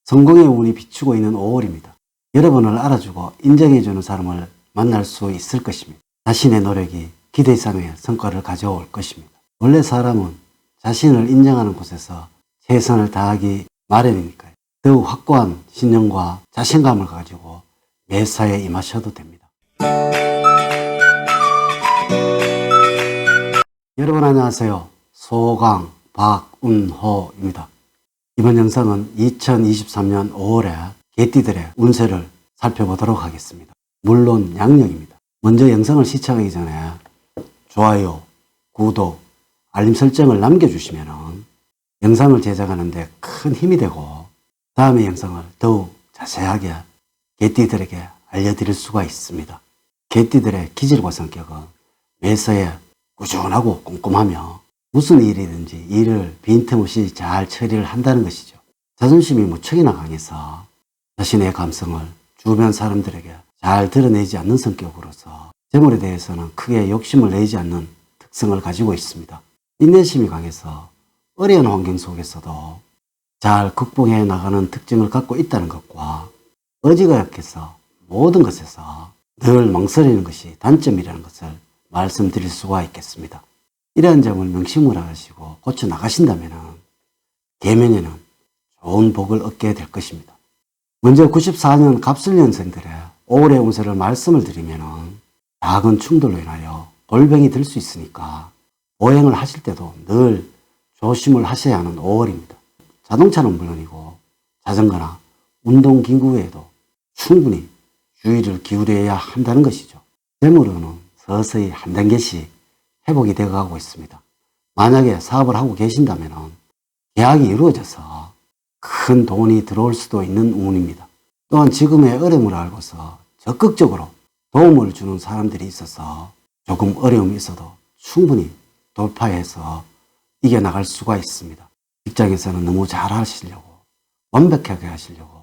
성공의 운이 비추고 있는 5월입니다. 여러분을 알아주고 인정해주는 사람을 만날 수 있을 것입니다. 자신의 노력이 기대 이상의 성과를 가져올 것입니다. 원래 사람은 자신을 인정하는 곳에서 최선을 다하기 마련이니까요. 더욱 확고한 신념과 자신감을 가지고 매사에 임하셔도 됩니다. 여러분 안녕하세요. 소강 박운호입니다. 이번 영상은 2023년 5월에 개띠들의 운세를 살펴보도록 하겠습니다. 물론 양력입니다. 먼저 영상을 시청하기 전에 좋아요, 구독, 알림 설정을 남겨주시면 영상을 제작하는 데 큰 힘이 되고 다음의 영상을 더욱 자세하게 개띠들에게 알려드릴 수가 있습니다. 개띠들의 기질과 성격은 매사에 꾸준하고 꼼꼼하며 무슨 일이든지 일을 빈틈없이 잘 처리를 한다는 것이죠. 자존심이 무척이나 강해서 자신의 감성을 주변 사람들에게 잘 드러내지 않는 성격으로서 재물에 대해서는 크게 욕심을 내지 않는 특성을 가지고 있습니다. 인내심이 강해서 어려운 환경 속에서도 잘 극복해 나가는 특징을 갖고 있다는 것과 의지가 약해서 모든 것에서 늘 망설이는 것이 단점이라는 것을 말씀드릴 수가 있겠습니다. 이러한 점을 명심을 하시고 고쳐 나가신다면 계면에는 좋은 복을 얻게 될 것입니다. 먼저 94년 갑술년생들의 5월의 운세를 말씀을 드리면 작은 충돌로 인하여 골병이 들 수 있으니까 보행을 하실 때도 늘 조심을 하셔야 하는 5월입니다. 자동차는 물론이고 자전거나 운동기구에도 충분히 주의를 기울여야 한다는 것이죠. 재물로는 서서히 한 단계씩 회복이 되어가고 있습니다. 만약에 사업을 하고 계신다면 계약이 이루어져서 큰 돈이 들어올 수도 있는 운입니다. 또한 지금의 어려움을 알고서 적극적으로 도움을 주는 사람들이 있어서 조금 어려움이 있어도 충분히 돌파해서 이겨나갈 수가 있습니다. 직장에서는 너무 잘 하시려고 완벽하게 하시려고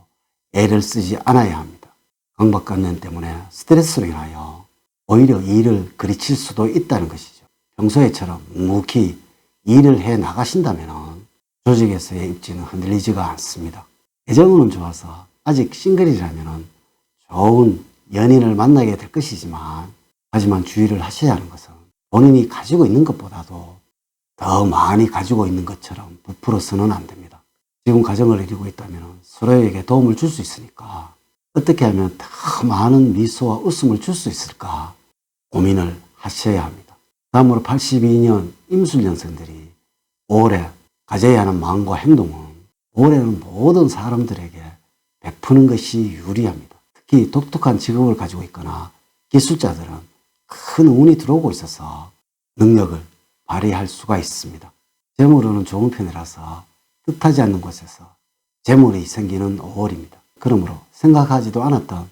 애를 쓰지 않아야 합니다. 강박관념 때문에 스트레스로 인하여 오히려 일을 그르칠 수도 있다는 것이죠. 평소에처럼 묵묵히 일을 해 나가신다면 조직에서의 입지는 흔들리지가 않습니다. 애정운은 좋아서 아직 싱글이라면 좋은 연인을 만나게 될 것이지만 하지만 주의를 하셔야 하는 것은 본인이 가지고 있는 것보다도 더 많이 가지고 있는 것처럼 부풀어서는 안 됩니다. 지금 가정을 이루고 있다면 서로에게 도움을 줄 수 있으니까 어떻게 하면 더 많은 미소와 웃음을 줄 수 있을까 고민을 하셔야 합니다. 다음으로 82년 임술년생들이 5월에 가져야 하는 마음과 행동은 올해는 모든 사람들에게 베푸는 것이 유리합니다. 특히 독특한 직업을 가지고 있거나 기술자들은 큰 운이 들어오고 있어서 능력을 발휘할 수가 있습니다. 재물로는 좋은 편이라서 뜻하지 않는 곳에서 재물이 생기는 5월입니다. 그러므로 생각하지도 않았던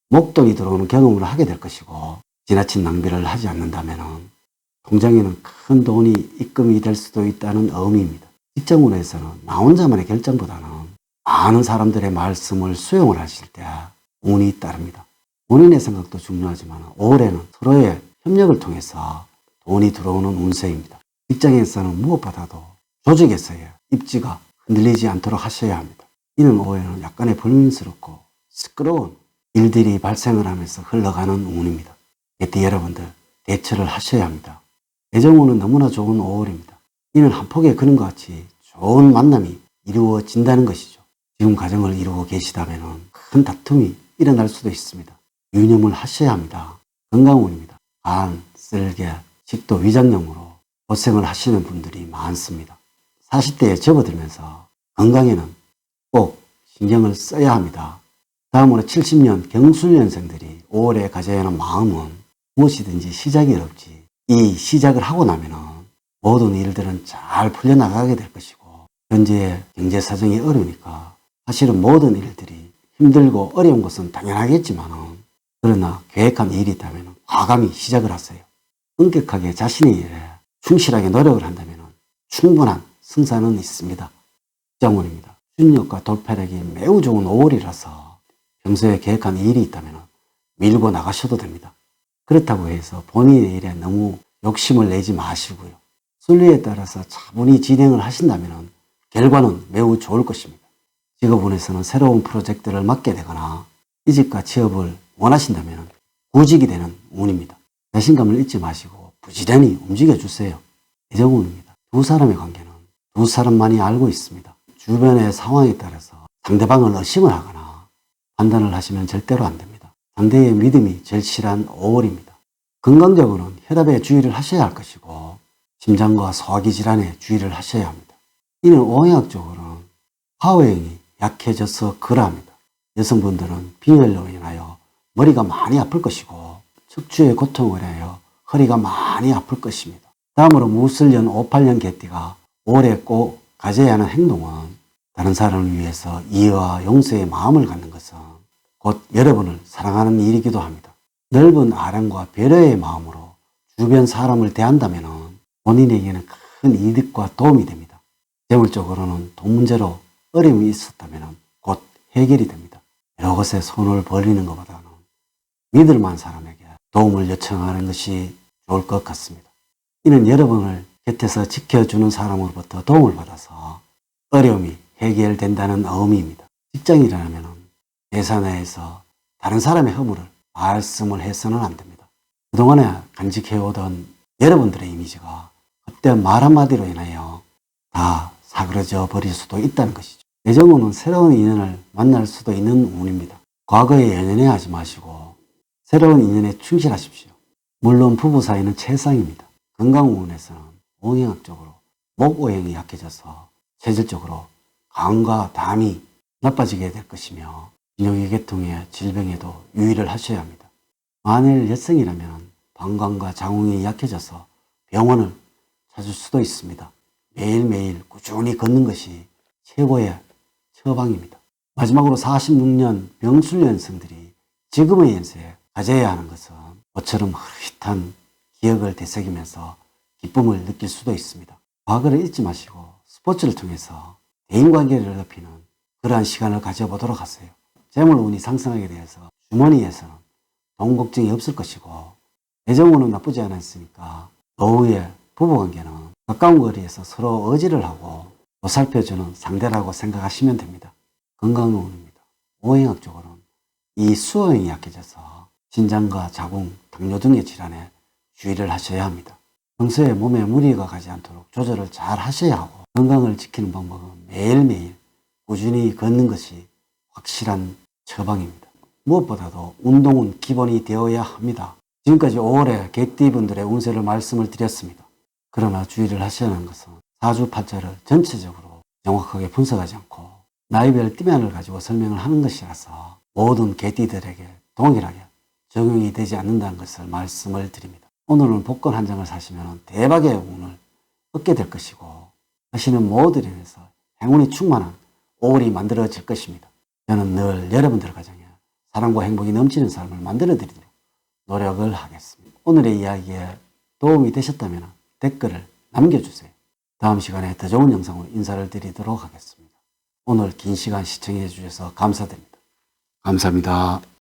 목돈이 들어오는 경험을 하게 될 것이고 지나친 낭비를 하지 않는다면 통장에는 큰 돈이 입금이 될 수도 있다는 의미입니다. 직장운에서는 나 혼자만의 결정보다는 많은 사람들의 말씀을 수용을 하실 때 운이 따릅니다. 본인의 생각도 중요하지만 5월에는 서로의 협력을 통해서 돈이 들어오는 운세입니다. 직장에서는 무엇보다도 조직에서의 입지가 흔들리지 않도록 하셔야 합니다. 이는 5월에는 약간의 불민스럽고 시끄러운 일들이 발생을 하면서 흘러가는 운입니다. 개띠 여러분들 대처를 하셔야 합니다. 애정운은 너무나 좋은 5월입니다. 이는 한 폭의 그림과 같이 좋은 만남이 이루어진다는 것이죠. 지금 가정을 이루고 계시다면 큰 다툼이 일어날 수도 있습니다. 유념을 하셔야 합니다. 건강운입니다. 간, 쓸개, 식도, 위장염으로 고생을 하시는 분들이 많습니다. 40대에 접어들면서 건강에는 꼭 신경을 써야 합니다. 다음으로 70년 경술년생들이 5월에 가져야 하는 마음은 무엇이든지 시작이 어렵지 이 시작을 하고 나면은 모든 일들은 잘 풀려나가게 될 것이고 현재 경제 사정이 어려우니까 사실은 모든 일들이 힘들고 어려운 것은 당연하겠지만 그러나 계획한 일이 있다면 과감히 시작을 하세요. 엄격하게 자신의 일에 충실하게 노력을 한다면 충분한 승산은 있습니다. 직장운입니다. 순력과 돌파력이 매우 좋은 5월이라서 평소에 계획한 일이 있다면 밀고 나가셔도 됩니다. 그렇다고 해서 본인의 일에 너무 욕심을 내지 마시고요. 순리에 따라서 차분히 진행을 하신다면 결과는 매우 좋을 것입니다. 직업운에서는 새로운 프로젝트를 맡게 되거나 이직과 취업을 원하신다면 구직이 되는 운입니다. 자신감을 잊지 마시고 부지런히 움직여주세요. 애정운입니다. 두 사람의 관계는 두 사람만이 알고 있습니다. 주변의 상황에 따라서 상대방을 의심을 하거나 판단을 하시면 절대로 안 됩니다. 상대의 믿음이 절실한 5월입니다. 건강적으로는 혈압에 주의를 하셔야 할 것이고 심장과 소화기 질환에 주의를 하셔야 합니다. 이는 오행학적으로는 화오행이 약해져서 그러합니다. 여성분들은 빈혈로 인하여 머리가 많이 아플 것이고 척추의 고통을 인하여 허리가 많이 아플 것입니다. 다음으로 무술년 58년 개띠가 올해 꼭 가져야 하는 행동은 다른 사람을 위해서 이해와 용서의 마음을 갖는 것은 곧 여러분을 사랑하는 일이기도 합니다. 넓은 아량과 배려의 마음으로 주변 사람을 대한다면 본인에게는 큰 이득과 도움이 됩니다. 재물적으로는 돈 문제로 어려움이 있었다면 곧 해결이 됩니다. 여러 곳에 손을 벌리는 것보다는 믿을 만한 사람에게 도움을 요청하는 것이 좋을 것 같습니다. 이는 여러분을 곁에서 지켜주는 사람으로부터 도움을 받아서 어려움이 해결된다는 의미입니다. 직장이라면 회사 내에서 다른 사람의 허물을 말씀을 해서는 안 됩니다. 그동안에 간직해오던 여러분들의 이미지가 그때 말 한마디로 인하여 다 사그러져 버릴 수도 있다는 것이죠. 애정운은 새로운 인연을 만날 수도 있는 운입니다. 과거에 연연해하지 마시고 새로운 인연에 충실하십시오. 물론 부부 사이는 최상입니다. 건강운에서는 오행학적으로 목오행이 약해져서 체질적으로 간과 담이 나빠지게 될 것이며 비뇨기 계통의 질병에도 유의를 하셔야 합니다. 만일 여성이라면 방광과 장웅이 약해져서 병원을 찾을 수도 있습니다. 매일매일 꾸준히 걷는 것이 최고의 처방입니다. 마지막으로 46년 병술년생들이 지금의 연세에 가져야 하는 것은 모처럼 흐릿한 기억을 되새기면서 기쁨을 느낄 수도 있습니다. 과거를 잊지 마시고 스포츠를 통해서 대인관계를 높이는 그러한 시간을 가져보도록 하세요. 재물운이 상승하게 되어서 주머니에서는 돈 걱정이 없을 것이고 애정운은 나쁘지 않았으니까 노후의 부부관계는 가까운 거리에서 서로 의지를 하고 보살펴주는 상대라고 생각하시면 됩니다. 건강운입니다. 오행학적으로는 이 수오행이 약해져서 신장과 자궁, 당뇨 등의 질환에 주의를 하셔야 합니다. 평소에 몸에 무리가 가지 않도록 조절을 잘 하셔야 하고 건강을 지키는 방법은 매일매일 꾸준히 걷는 것이 확실한 처방입니다. 무엇보다도 운동은 기본이 되어야 합니다. 지금까지 5월에 개띠분들의 운세를 말씀을 드렸습니다. 그러나 주의를 하셔야 하는 것은 사주팔자를 전체적으로 정확하게 분석하지 않고 나이별 띠면을 가지고 설명을 하는 것이라서 모든 개띠들에게 동일하게 적용이 되지 않는다는 것을 말씀을 드립니다. 오늘은 복권 한 장을 사시면 대박의 운을 얻게 될 것이고 하시는 모두를 위해서 행운이 충만한 5월이 만들어질 것입니다. 저는 늘 여러분들 가정에 사랑과 행복이 넘치는 삶을 만들어 드리도록 노력을 하겠습니다. 오늘의 이야기에 도움이 되셨다면 댓글을 남겨주세요. 다음 시간에 더 좋은 영상으로 인사를 드리도록 하겠습니다. 오늘 긴 시간 시청해 주셔서 감사드립니다. 감사합니다.